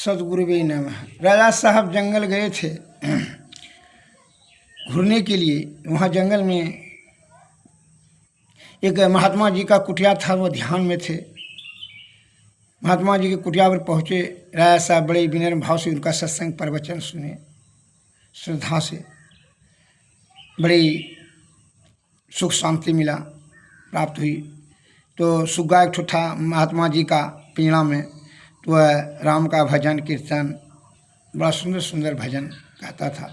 सदगुरु भी नमः। राजा साहब जंगल गए थे घूरने के लिए। वहाँ जंगल में एक महात्मा जी का कुटिया था, वो ध्यान में थे। महात्मा जी के कुटिया पर पहुँचे। राजा साहब बड़े विनम्र भाव से उनका सत्संग प्रवचन सुने, श्रद्धा से। बड़ी सुख शांति मिला, प्राप्त हुई। तो सुग्गा एक ठो था महात्मा जी का पिंजड़ा में, तो वह राम का भजन कीर्तन बड़ा सुंदर सुंदर भजन गाता था।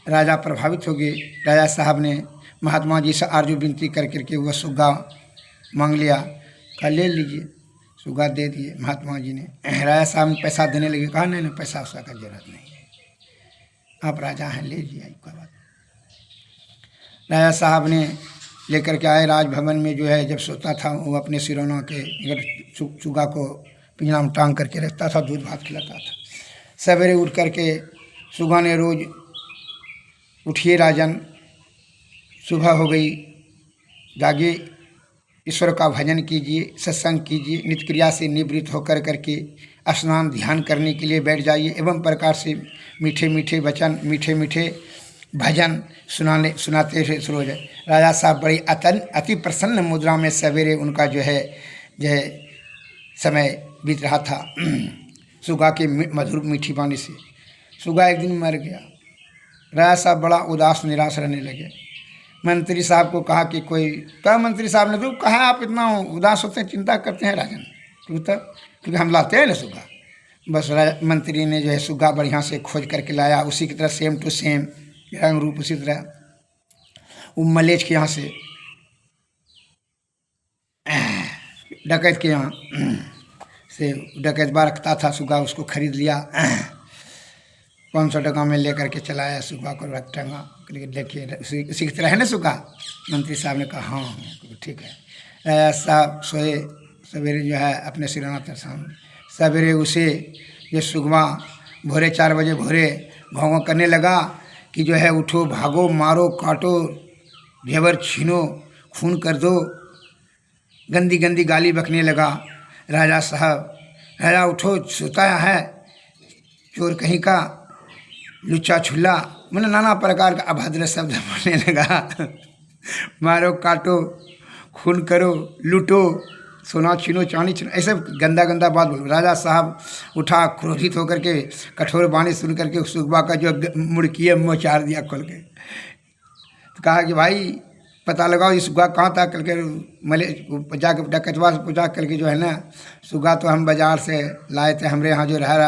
राजा प्रभावित हो गए। राजा साहब ने महात्मा जी से आरजू विनती कर करके वह सुग्गा मांग लिया। कहा ले लीजिए। सुग्गा दे दिए महात्मा जी ने। राजा साहब ने पैसा देने लगे। कहा नहीं नहीं, पैसा उसका का जरूरत नहीं है, आप राजा हैं, ले लीजिए, कोई बात। राजा साहब ने लेकर के आए। राजभवन में जो है जब सोता था, वो अपने सिरौना के सुग्गा को पिंजरा में टांग करके रखता था, दूध भात खिलाता था। सवेरे उठ करके सुग्गा ने रोज, उठिए राजन, सुबह हो गई, जागे, ईश्वर का भजन कीजिए, सत्संग कीजिए, नित्य क्रिया से निवृत्त होकर करके स्नान ध्यान करने के लिए बैठ जाइए। एवं प्रकार से मीठे मीठे वचन, मीठे मीठे भजन सुनाते रहे शुरू हो जाए। राजा साहब बड़ी अति प्रसन्न मुद्रा में सवेरे उनका जो है समय बीत रहा था सुग्गा के मधुर मीठी वाणी से। सुग्गा एक दिन मर गया। राजा साहब बड़ा उदास निराश रहने लगे। मंत्री साहब को कहा कि कहा मंत्री साहब ने, तो कहा आप इतना उदास होते हैं, चिंता करते हैं राजन, क्योंकि हम लाते हैं ना सुग्गा। बस मंत्री ने जो है सुग्गा बढ़िया से खोज करके लाया, उसी की तरह सेम टू सेम रंग रूप उसी तरह। वो मलेच के यहाँ से, डकैत के यहाँ से डकैतबा रखता था सुग्गा, उसको खरीद लिया। 500 टका में लेकर के चलाया सुग्गा को, रख टंगा। देखिए उसी की तरह है ना सुग्गा। मंत्री साहब ने कहा हाँ ठीक है। राजा साहब सोए। सवेरे जो है अपने सिरौना के सामने सवेरे उसे ये सुग्गा भोरे 4 बजे भोरे घों करने लगा कि जो है उठो, भागो, मारो, काटो, घेवर छीनो, खून कर दो, गंदी गंदी गाली बकने लगा। राजा साहब, राजा उठो, सोता है, चोर कहीं का, लुच्चा छुल्ला, मैंने नाना प्रकार का अभद्र शब्द बोलने लगा। मारो, काटो, खून करो, लूटो, सोना छीनो, चांदी छीनो, ऐसे गंदा गंदा बात बोलो। राजा साहब उठा, क्रोधित होकर के कठोर वाणी सुन करके सुग्गा का जो मुड़की है मुँह चार दिया खोल के। तो कहा कि भाई पता लगाओ ये सुग्गा कहाँ था। करके मले जाके डकैतवा से पूछा करके जो है ना, सुग्गा तो हम बाजार से लाए थे, हमारे यहाँ जो रह रहा